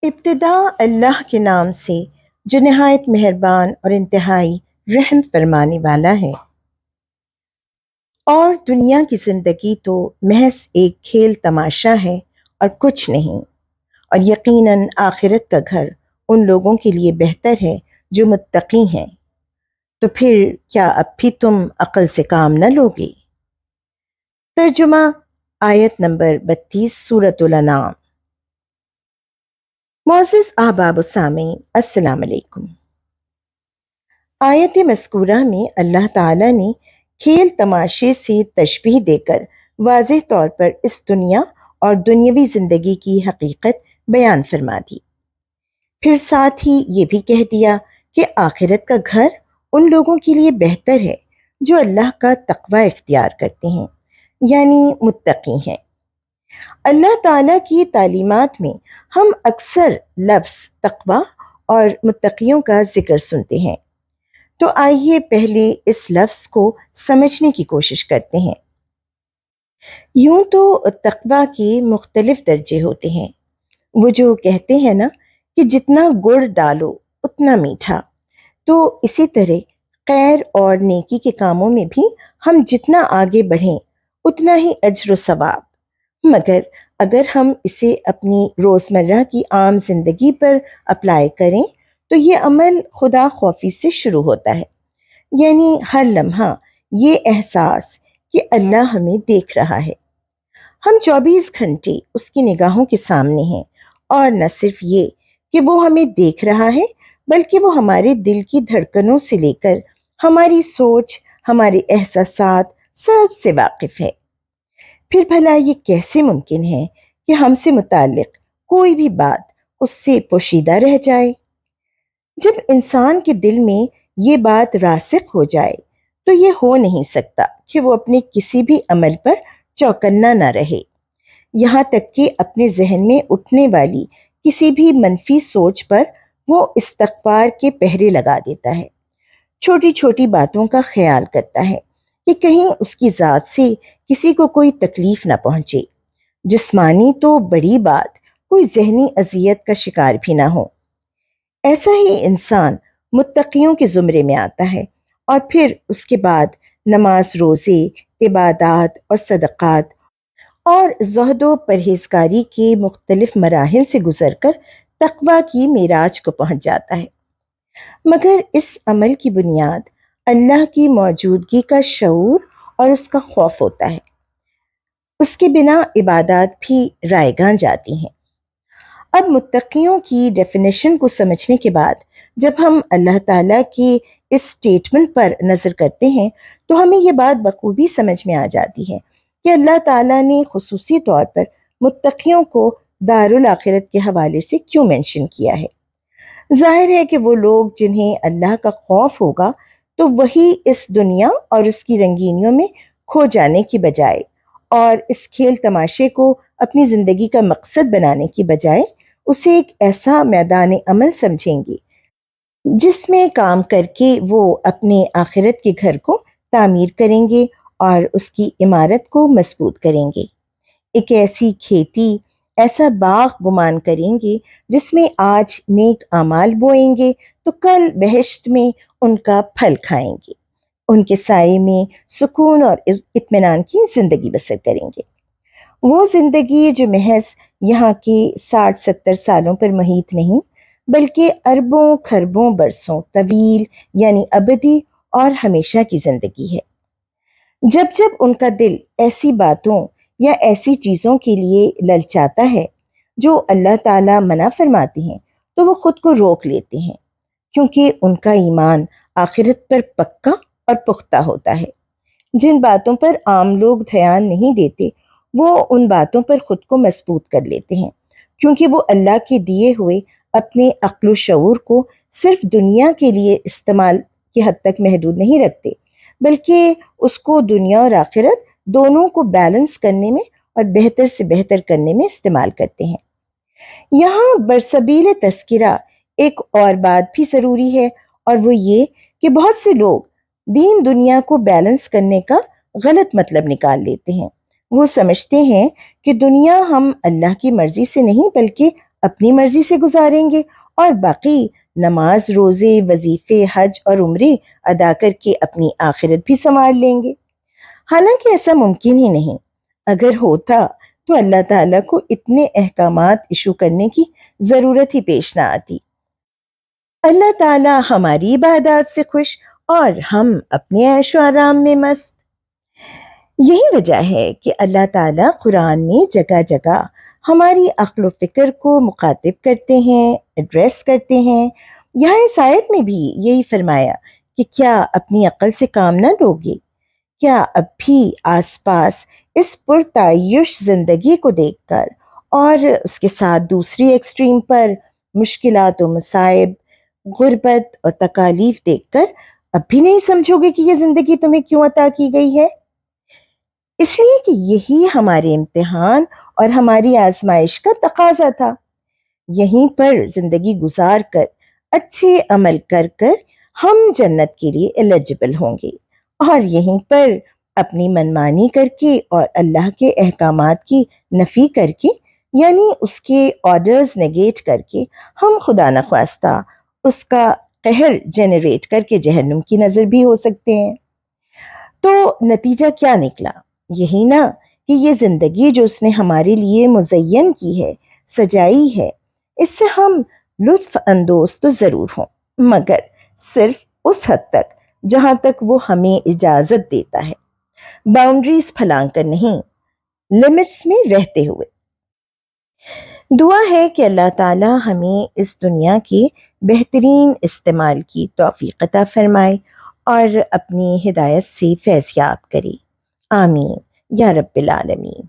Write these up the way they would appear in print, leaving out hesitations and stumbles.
ابتدا اللہ کے نام سے جو نہایت مہربان اور انتہائی رحم فرمانے والا ہے۔ اور دنیا کی زندگی تو محض ایک کھیل تماشا ہے اور کچھ نہیں، اور یقیناً آخرت کا گھر ان لوگوں کے لیے بہتر ہے جو متقی ہیں۔ تو پھر کیا اب بھی تم عقل سے کام نہ لوگے؟ ترجمہ آیت نمبر 32 سورۃ الانعام۔ معزز احباب و سامعین، السلام علیکم۔ آیت مذکورہ میں اللہ تعالیٰ نے کھیل تماشے سے تشبیہ دے کر واضح طور پر اس دنیا اور دنیاوی زندگی کی حقیقت بیان فرما دی۔ پھر ساتھ ہی یہ بھی کہہ دیا کہ آخرت کا گھر ان لوگوں کے لیے بہتر ہے جو اللہ کا تقوی اختیار کرتے ہیں، یعنی متقی ہیں۔ اللہ تعالیٰ کی تعلیمات میں ہم اکثر لفظ تقوی اور متقیوں کا ذکر سنتے ہیں، تو آئیے پہلے اس لفظ کو سمجھنے کی کوشش کرتے ہیں۔ یوں تو تقوی کے مختلف درجے ہوتے ہیں۔ وہ جو کہتے ہیں نا کہ جتنا گڑ ڈالو اتنا میٹھا، تو اسی طرح خیر اور نیکی کے کاموں میں بھی ہم جتنا آگے بڑھیں اتنا ہی اجر و ثواب۔ مگر اگر ہم اسے اپنی روزمرہ کی عام زندگی پر اپلائی کریں تو یہ عمل خدا خوفی سے شروع ہوتا ہے، یعنی ہر لمحہ یہ احساس کہ اللہ ہمیں دیکھ رہا ہے، ہم 24 گھنٹے اس کی نگاہوں کے سامنے ہیں، اور نہ صرف یہ کہ وہ ہمیں دیکھ رہا ہے بلکہ وہ ہمارے دل کی دھڑکنوں سے لے کر ہماری سوچ، ہمارے احساسات سب سے واقف ہے۔ پھر بھلا یہ کیسے ممکن ہے کہ ہم سے متعلق کوئی بھی بات اس سے پوشیدہ رہ جائے؟ جب انسان کے دل میں یہ بات راسخ ہو جائے تو یہ ہو نہیں سکتا کہ وہ اپنے کسی بھی عمل پر چوکنا نہ رہے، یہاں تک کہ اپنے ذہن میں اٹھنے والی کسی بھی منفی سوچ پر وہ استغفار کے پہرے لگا دیتا ہے، چھوٹی چھوٹی باتوں کا خیال کرتا ہے کہ کہیں اس کی ذات سے کسی کو کوئی تکلیف نہ پہنچے، جسمانی تو بڑی بات کوئی ذہنی اذیت کا شکار بھی نہ ہو۔ ایسا ہی انسان متقیوں کے زمرے میں آتا ہے، اور پھر اس کے بعد نماز، روزے، عبادات اور صدقات اور زہد و پرہیزگاری کے مختلف مراحل سے گزر کر تقوی کی معراج کو پہنچ جاتا ہے۔ مگر اس عمل کی بنیاد اللہ کی موجودگی کا شعور اور اس کا خوف ہوتا ہے، اس کے بنا عبادات بھی رائیگاں جاتی ہیں۔ اب متقیوں کی ڈیفینیشن کو سمجھنے کے بعد جب ہم اللہ تعالیٰ کی اس سٹیٹمنٹ پر نظر کرتے ہیں تو ہمیں یہ بات بخوبی سمجھ میں آ جاتی ہے کہ اللہ تعالیٰ نے خصوصی طور پر متقیوں کو دارالآخرت کے حوالے سے کیوں مینشن کیا ہے۔ ظاہر ہے کہ وہ لوگ جنہیں اللہ کا خوف ہوگا تو وہی اس دنیا اور اس کی رنگینیوں میں کھو جانے کی بجائے اور اس کھیل تماشے کو اپنی زندگی کا مقصد بنانے کی بجائے اسے ایک ایسا میدان عمل سمجھیں گے جس میں کام کر کے وہ اپنے آخرت کے گھر کو تعمیر کریں گے اور اس کی عمارت کو مضبوط کریں گے۔ ایک ایسی کھیتی، ایسا باغ گمان کریں گے جس میں آج نیک اعمال بوئیں گے تو کل بہشت میں ان کا پھل کھائیں گے، ان کے سائے میں سکون اور اطمینان کی زندگی بسر کریں گے۔ وہ زندگی جو محض یہاں کے 60-70 سالوں پر محیط نہیں بلکہ اربوں کھربوں برسوں طویل، یعنی ابدی اور ہمیشہ کی زندگی ہے۔ جب جب ان کا دل ایسی باتوں یا ایسی چیزوں کے لیے للچاتا ہے جو اللہ تعالیٰ منع فرماتے ہیں تو وہ خود کو روک لیتے ہیں، کیونکہ ان کا ایمان آخرت پر پکا اور پختہ ہوتا ہے۔ جن باتوں پر عام لوگ دھیان نہیں دیتے وہ ان باتوں پر خود کو مضبوط کر لیتے ہیں، کیونکہ وہ اللہ کے دیے ہوئے اپنے عقل و شعور کو صرف دنیا کے لیے استعمال کی حد تک محدود نہیں رکھتے بلکہ اس کو دنیا اور آخرت دونوں کو بیلنس کرنے میں اور بہتر سے بہتر کرنے میں استعمال کرتے ہیں۔ یہاں برسبیل تذکرہ ایک اور بات بھی ضروری ہے، اور وہ یہ کہ بہت سے لوگ دین دنیا کو بیلنس کرنے کا غلط مطلب نکال لیتے ہیں۔ وہ سمجھتے ہیں کہ دنیا ہم اللہ کی مرضی سے نہیں بلکہ اپنی مرضی سے گزاریں گے اور باقی نماز، روزے، وظیفے، حج اور عمرے ادا کر کے اپنی آخرت بھی سنوار لیں گے۔ حالانکہ ایسا ممکن ہی نہیں۔ اگر ہوتا تو اللہ تعالیٰ کو اتنے احکامات ایشو کرنے کی ضرورت ہی پیش نہ آتی۔ اللہ تعالیٰ ہماری عبادات سے خوش اور ہم اپنے عیش و آرام میں مست۔ یہی وجہ ہے کہ اللہ تعالیٰ قرآن میں جگہ جگہ ہماری عقل و فکر کو مخاطب کرتے ہیں، ایڈریس کرتے ہیں۔ یہاں اس آیت میں بھی یہی فرمایا کہ کیا اپنی عقل سے کام نہ لوگے؟ کیا اب بھی آس پاس اس پرتعیش زندگی کو دیکھ کر اور اس کے ساتھ دوسری ایکسٹریم پر مشکلات و مصائب، غربت اور تکالیف دیکھ کر اب بھی نہیں سمجھو گے کہ یہ زندگی تمہیں کیوں عطا کی گئی ہے؟ اس لیے کہ یہی ہمارے امتحان اور ہماری آزمائش کا تقاضا تھا۔ یہیں پر زندگی گزار کر اچھے عمل کر کر ہم جنت کے لیے ایلیجبل ہوں گے، اور یہیں پر اپنی منمانی کر کے اور اللہ کے احکامات کی نفی کر کے، یعنی اس کے آرڈرز نیگیٹ کر کے، ہم خدا نخواستہ اس کا قہر جنریٹ کر کے جہنم کی نظر بھی ہو سکتے ہیں۔ تو نتیجہ کیا نکلا؟ یہی نا کہ یہ زندگی جو اس نے ہمارے لیے مزین کی ہے، سجائی ہے، اس سے ہم لطف اندوز تو ضرور ہوں، مگر صرف اس حد تک جہاں تک وہ ہمیں اجازت دیتا ہے، باؤنڈریز پھلانگ کر نہیں، لمٹس میں رہتے ہوئے۔ دعا ہے کہ اللہ تعالیٰ ہمیں اس دنیا کے بہترین استعمال کی توفیق عطا فرمائے اور اپنی ہدایت سے فیض یاب کرے۔ آمین یا رب العالمین۔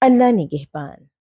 اللہ نگہبان۔